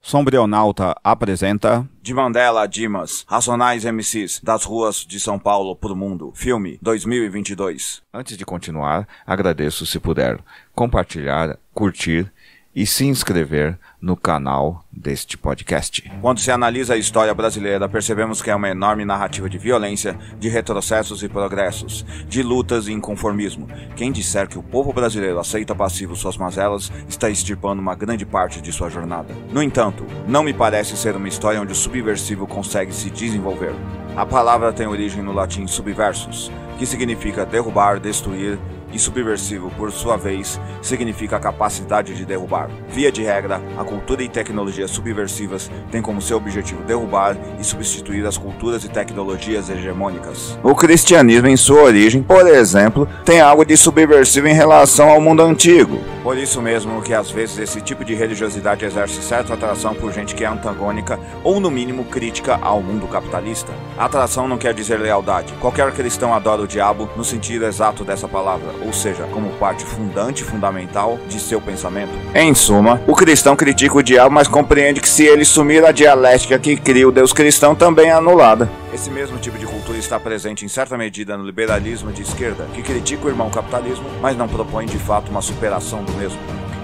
Sombrionauta apresenta De Mandela a Dimas, Racionais MCs das ruas de São Paulo pro mundo, filme 2022. Antes de continuar, agradeço se puder compartilhar, curtir e se inscrever no canal deste podcast. Quando se analisa a história brasileira, percebemos que é uma enorme narrativa de violência, de retrocessos e progressos, de lutas e inconformismo. Quem disser que o povo brasileiro aceita passivo suas mazelas, está extirpando uma grande parte de sua jornada. No entanto, não me parece ser uma história onde o subversivo consegue se desenvolver. A palavra tem origem no latim subversus, que significa derrubar, destruir, e subversivo, por sua vez, significa a capacidade de derrubar. Via de regra, a cultura e tecnologias subversivas têm como seu objetivo derrubar e substituir as culturas e tecnologias hegemônicas. O cristianismo, em sua origem, por exemplo, tem algo de subversivo em relação ao mundo antigo. Por isso mesmo que às vezes esse tipo de religiosidade exerce certa atração por gente que é antagônica ou no mínimo crítica ao mundo capitalista. Atração não quer dizer lealdade. Qualquer cristão adora o diabo no sentido exato dessa palavra, ou seja, como parte fundante e fundamental de seu pensamento. Em suma, o cristão critica o diabo, mas compreende que se ele sumir, a dialética que cria o Deus cristão também é anulada. Esse mesmo tipo de cultura está presente em certa medida no liberalismo de esquerda, que critica o irmão capitalismo, mas não propõe de fato uma superação do mesmo.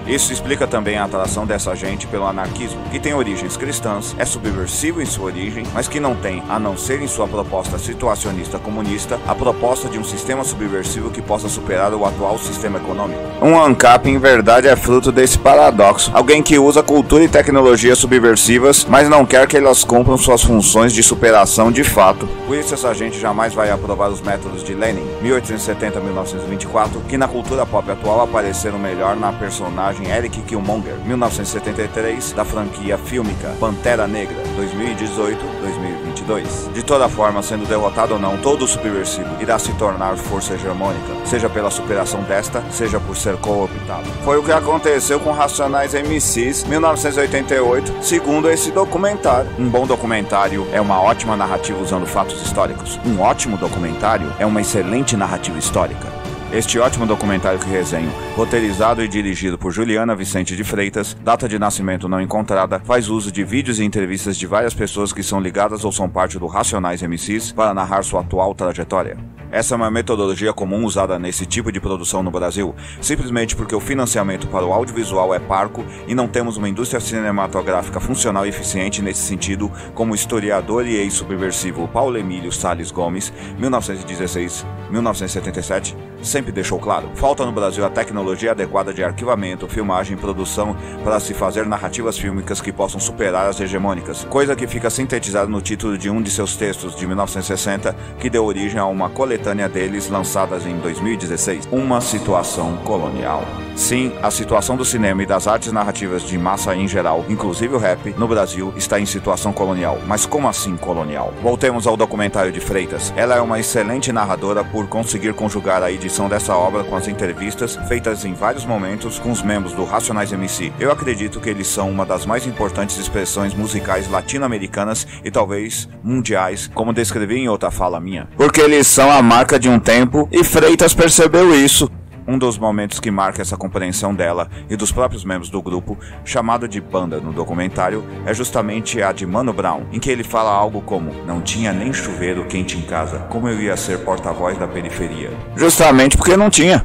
Isso explica também a atração dessa gente pelo anarquismo, que tem origens cristãs, é subversivo em sua origem, mas que não tem, a não ser em sua proposta situacionista comunista, a proposta de um sistema subversivo que possa superar o atual sistema econômico. Um ANCAP, em verdade, é fruto desse paradoxo. Alguém que usa cultura e tecnologia subversivas, mas não quer que elas cumpram suas funções de superação de fato. Por isso essa gente jamais vai aprovar os métodos de Lenin, 1870-1924, que na cultura pop atual apareceram melhor na personagem Eric Killmonger, 1973, da franquia fílmica Pantera Negra, 2018-2022. De toda forma, sendo derrotado ou não, todo subversivo irá se tornar força hegemônica, seja pela superação desta, seja por ser cooptado. Foi o que aconteceu com Racionais MCs, 1988, segundo esse documentário. Um bom documentário é uma ótima narrativa usando fatos históricos. Um ótimo documentário é uma excelente narrativa histórica. Este ótimo documentário que resenho, roteirizado e dirigido por Juliana Vicente de Freitas, data de nascimento não encontrada, faz uso de vídeos e entrevistas de várias pessoas que são ligadas ou são parte do Racionais MCs para narrar sua atual trajetória. Essa é uma metodologia comum usada nesse tipo de produção no Brasil, simplesmente porque o financiamento para o audiovisual é parco e não temos uma indústria cinematográfica funcional e eficiente nesse sentido, como o historiador e ex-subversivo Paulo Emílio Salles Gomes, 1916-1977, sempre deixou claro. Falta no Brasil a tecnologia adequada de arquivamento, filmagem e produção para se fazer narrativas fílmicas que possam superar as hegemônicas, coisa que fica sintetizada no título de um de seus textos de 1960, que deu origem a uma coletânea deles lançadas em 2016, Uma Situação Colonial. Sim, a situação do cinema e das artes narrativas de massa em geral, inclusive o rap, no Brasil está em situação colonial. Mas como assim colonial? Voltemos ao documentário de Freitas. Ela é uma excelente narradora por conseguir conjugar a edição dessa obra com as entrevistas feitas em vários momentos com os membros do Racionais MC. Eu acredito que eles são uma das mais importantes expressões musicais latino-americanas e talvez mundiais, como descrevi em outra fala minha. Porque eles são a marca de um tempo e Freitas percebeu isso. Um dos momentos que marca essa compreensão dela e dos próprios membros do grupo, chamado de banda no documentário, é justamente a de Mano Brown, em que ele fala algo como: não tinha nem chuveiro quente em casa, como eu ia ser porta-voz da periferia? Justamente porque não tinha.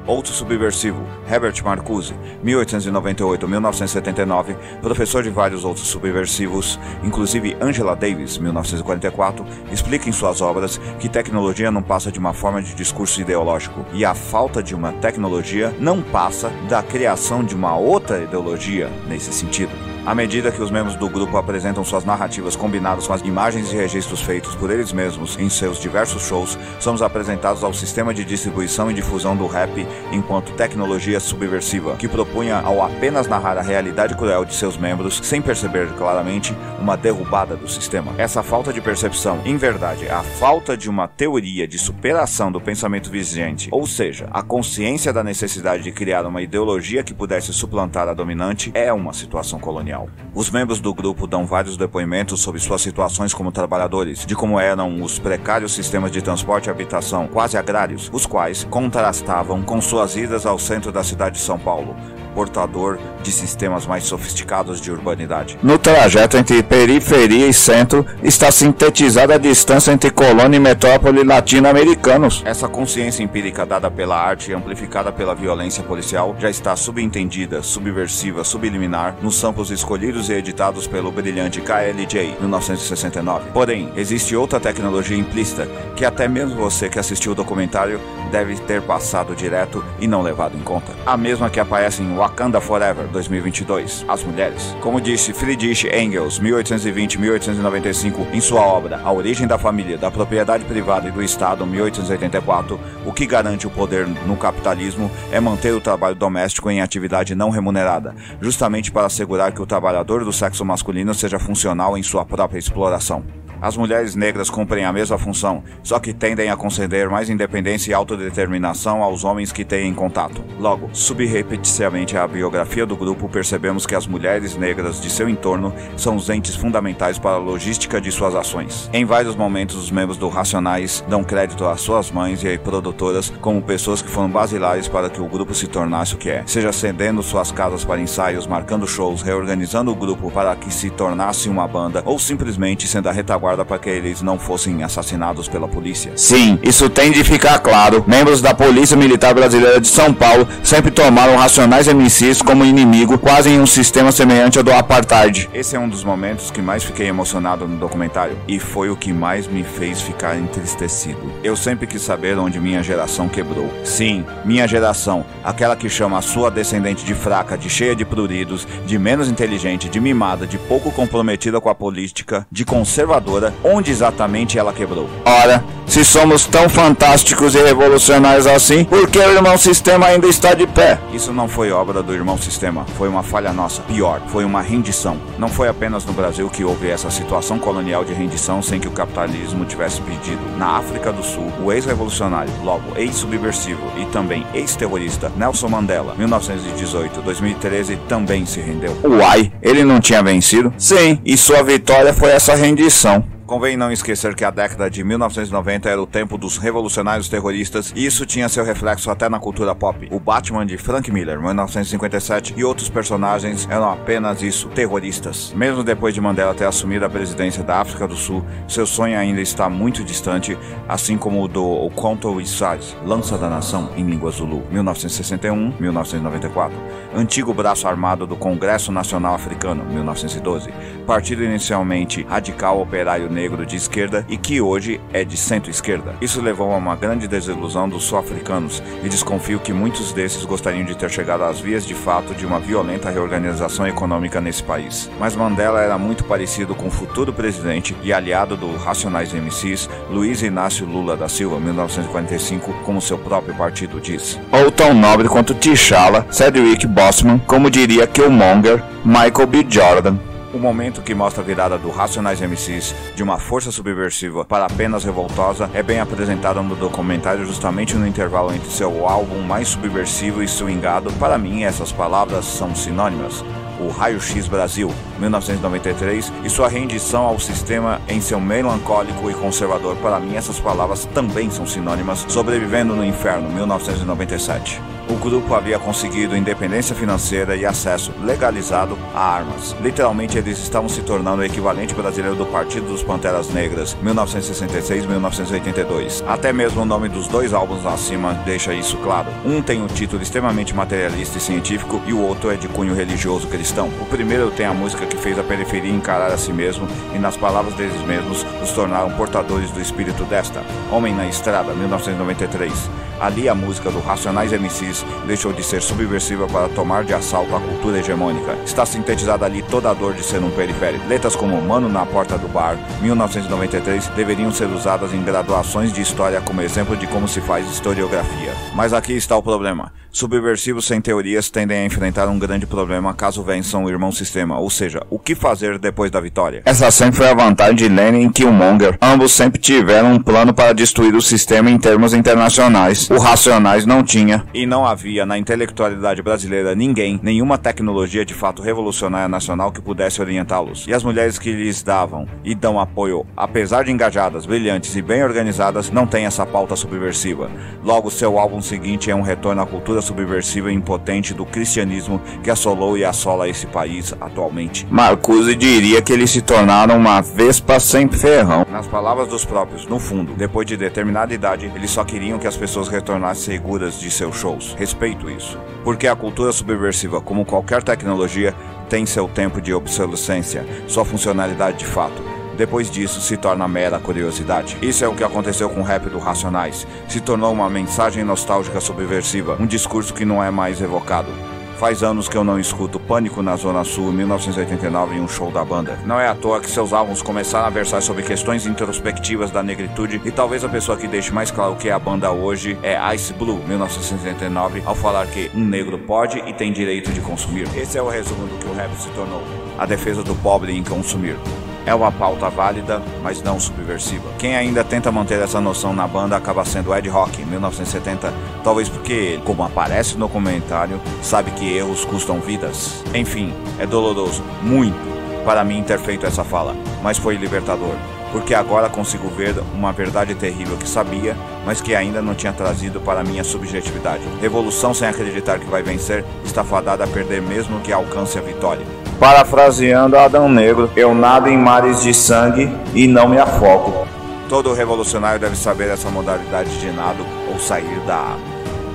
Outro subversivo, Herbert Marcuse, 1898-1979, professor de vários outros subversivos, inclusive Angela Davis, 1944, explica em suas obras que tecnologia não passa de uma forma de discurso ideológico, e a falta de uma tecnologia não passa da criação de uma outra ideologia nesse sentido. À medida que os membros do grupo apresentam suas narrativas combinadas com as imagens e registros feitos por eles mesmos em seus diversos shows, somos apresentados ao sistema de distribuição e difusão do rap enquanto tecnologia subversiva, que propunha ao apenas narrar a realidade cruel de seus membros, sem perceber claramente uma derrubada do sistema. Essa falta de percepção, em verdade, a falta de uma teoria de superação do pensamento vigente, ou seja, a consciência da necessidade de criar uma ideologia que pudesse suplantar a dominante, é uma situação colonial. Os membros do grupo dão vários depoimentos sobre suas situações como trabalhadores, de como eram os precários sistemas de transporte e habitação, quase agrários, os quais contrastavam com suas idas ao centro da cidade de São Paulo, portador de sistemas mais sofisticados de urbanidade. No trajeto entre periferia e centro está sintetizada a distância entre colônia e metrópole latino-americanos. Essa consciência empírica dada pela arte e amplificada pela violência policial já está subentendida, subversiva, subliminar nos samples escolhidos e editados pelo brilhante KLJ, 1969. Porém, existe outra tecnologia implícita que até mesmo você que assistiu o documentário deve ter passado direto e não levado em conta. A mesma que aparece em Wakanda Forever, 2022, as mulheres. Como disse Friedrich Engels, 1820-1895, em sua obra A Origem da Família, da Propriedade Privada e do Estado, 1884, o que garante o poder no capitalismo é manter o trabalho doméstico em atividade não remunerada, justamente para assegurar que o trabalhador do sexo masculino seja funcional em sua própria exploração. As mulheres negras cumprem a mesma função, só que tendem a conceder mais independência e autodeterminação aos homens que têm contato. Logo, subrepeticiamente à biografia do grupo, percebemos que as mulheres negras de seu entorno são os entes fundamentais para a logística de suas ações. Em vários momentos, os membros do Racionais dão crédito às suas mães e produtoras como pessoas que foram basilares para que o grupo se tornasse o que é, seja cedendo suas casas para ensaios, marcando shows, reorganizando o grupo para que se tornasse uma banda, ou simplesmente sendo a retaguarda para que eles não fossem assassinados pela polícia. Sim, isso tem de ficar claro. Membros da Polícia Militar Brasileira de São Paulo sempre tomaram Racionais MCs como inimigo, quase em um sistema semelhante ao do Apartheid. Esse é um dos momentos que mais fiquei emocionado no documentário, e foi o que mais me fez ficar entristecido. Eu sempre quis saber onde minha geração quebrou. Sim, minha geração, aquela que chama a sua descendente de fraca, de cheia de pruridos, de menos inteligente, de mimada, de pouco comprometida com a política, de conservadora. Onde exatamente ela quebrou? Ora, se somos tão fantásticos e revolucionários assim, por que o Irmão Sistema ainda está de pé? Isso não foi obra do Irmão Sistema, foi uma falha nossa. Pior, foi uma rendição. Não foi apenas no Brasil que houve essa situação colonial de rendição sem que o capitalismo tivesse pedido. Na África do Sul, o ex-revolucionário, logo ex-subversivo e também ex-terrorista Nelson Mandela, 1918-2013, também se rendeu. Uai, ele não tinha vencido? Sim, e sua vitória foi essa rendição. Convém não esquecer que a década de 1990 era o tempo dos revolucionários terroristas, e isso tinha seu reflexo até na cultura pop. O Batman de Frank Miller, 1957, e outros personagens eram apenas isso, terroristas. Mesmo depois de Mandela ter assumido a presidência da África do Sul, seu sonho ainda está muito distante, assim como o do Okonto Iweazyi, Lança da Nação em língua Zulu, 1961-1994. Antigo braço armado do Congresso Nacional Africano, 1912. Partido inicialmente radical operário negro de esquerda e que hoje é de centro-esquerda. Isso levou a uma grande desilusão dos sul-africanos, e desconfio que muitos desses gostariam de ter chegado às vias de fato de uma violenta reorganização econômica nesse país. Mas Mandela era muito parecido com o futuro presidente e aliado do Racionais MCs, Luiz Inácio Lula da Silva, 1945, como seu próprio partido diz. Ou tão nobre quanto T'Challa, Chadwick Boseman, como diria Killmonger, Michael B. Jordan. O momento que mostra a virada do Racionais MCs de uma força subversiva para apenas revoltosa é bem apresentado no documentário, justamente no intervalo entre seu álbum mais subversivo e swingado. Para mim, essas palavras são sinônimas. O Raio-X Brasil, 1993, e sua rendição ao sistema em seu melancólico e conservador. Para mim, essas palavras também são sinônimas. Sobrevivendo no Inferno, 1997. O grupo havia conseguido independência financeira e acesso legalizado a armas. Literalmente, eles estavam se tornando o equivalente brasileiro do Partido dos Panteras Negras, 1966-1982. Até mesmo o nome dos dois álbuns acima deixa isso claro. Um tem um título extremamente materialista e científico, e o outro é de cunho religioso cristão. O primeiro tem a música que fez a periferia encarar a si mesmo, e nas palavras deles mesmos, os tornaram portadores do espírito desta. Homem na Estrada, 1993. Ali a música do Racionais MCs deixou de ser subversiva para tomar de assalto a cultura hegemônica. Está sintetizada ali toda a dor de ser um periférico. Letras como Mano na Porta do Bar, 1993, deveriam ser usadas em graduações de história como exemplo de como se faz historiografia. Mas aqui está o problema. Subversivos sem teorias tendem a enfrentar um grande problema caso vençam o Irmão Sistema, ou seja, o que fazer depois da vitória. Essa sempre foi a vantagem de Lenin e Killmonger. Ambos sempre tiveram um plano para destruir o sistema em termos internacionais. O Racionais não tinha, e não havia na intelectualidade brasileira ninguém, nenhuma tecnologia de fato revolucionária nacional que pudesse orientá-los. E as mulheres que lhes davam e dão apoio, apesar de engajadas, brilhantes e bem organizadas, não têm essa pauta subversiva. Logo, seu álbum seguinte é um retorno à cultura cultura subversiva e impotente do cristianismo que assolou e assola esse país atualmente. Marcuse diria que eles se tornaram uma vespa sem ferrão. Nas palavras dos próprios, no fundo, depois de determinada idade, eles só queriam que as pessoas retornassem seguras de seus shows. Respeito isso. Porque a cultura subversiva, como qualquer tecnologia, tem seu tempo de obsolescência, sua funcionalidade de fato. Depois disso, se torna mera curiosidade. Isso é o que aconteceu com o rap do Racionais. Se tornou uma mensagem nostálgica subversiva, um discurso que não é mais evocado. Faz anos que eu não escuto Pânico na Zona Sul, 1989, em um show da banda. Não é à toa que seus álbuns começaram a versar sobre questões introspectivas da negritude, e talvez a pessoa que deixe mais claro o que é a banda hoje é Ice Blue, 1969, ao falar que um negro pode e tem direito de consumir. Esse é o resumo do que o rap se tornou: a defesa do pobre em consumir. É uma pauta válida, mas não subversiva. Quem ainda tenta manter essa noção na banda acaba sendo Ed Rock, 1970, talvez porque ele, como aparece no comentário, sabe que erros custam vidas. Enfim, é doloroso, muito, para mim ter feito essa fala, mas foi libertador, porque agora consigo ver uma verdade terrível que sabia, mas que ainda não tinha trazido para minha subjetividade. Revolução sem acreditar que vai vencer está fadada a perder mesmo que alcance a vitória. Parafraseando Adão Negro, eu nado em mares de sangue e não me afogo. Todo revolucionário deve saber essa modalidade de nado ou sair da água.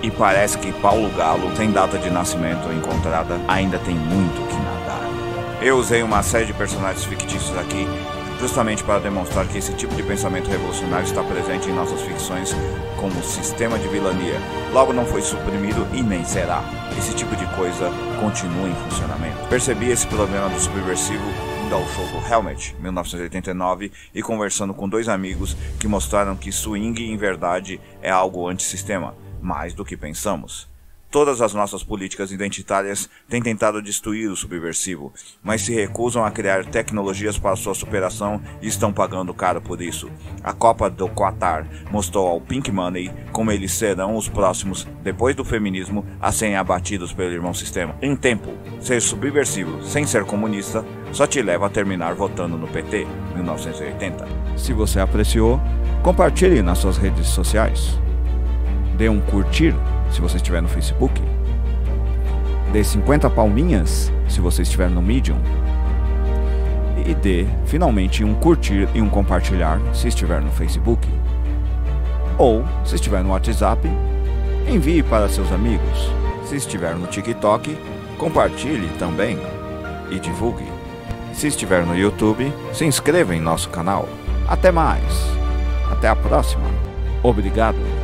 E parece que Paulo Galo, sem data de nascimento encontrada, ainda tem muito que nadar. Eu usei uma série de personagens fictícios aqui, justamente para demonstrar que esse tipo de pensamento revolucionário está presente em nossas ficções como sistema de vilania. Logo não foi suprimido e nem será. Esse tipo de coisa continua em funcionamento. Percebi esse problema do subversivo indo ao show do Helmet, 1989, e conversando com dois amigos que mostraram que swing em verdade é algo antissistema, mais do que pensamos. Todas as nossas políticas identitárias têm tentado destruir o subversivo, mas se recusam a criar tecnologias para sua superação e estão pagando caro por isso. A Copa do Qatar mostrou ao Pink Money como eles serão os próximos, depois do feminismo, a serem abatidos pelo irmão sistema. Em tempo, ser subversivo sem ser comunista só te leva a terminar votando no PT, 1980. Se você apreciou, compartilhe nas suas redes sociais. Dê um curtir se você estiver no Facebook. Dê 50 palminhas se você estiver no Medium. E dê finalmente um curtir e um compartilhar se estiver no Facebook. Ou, se estiver no WhatsApp, envie para seus amigos. Se estiver no TikTok, compartilhe também e divulgue. Se estiver no YouTube, se inscreva em nosso canal. Até mais. Até a próxima. Obrigado.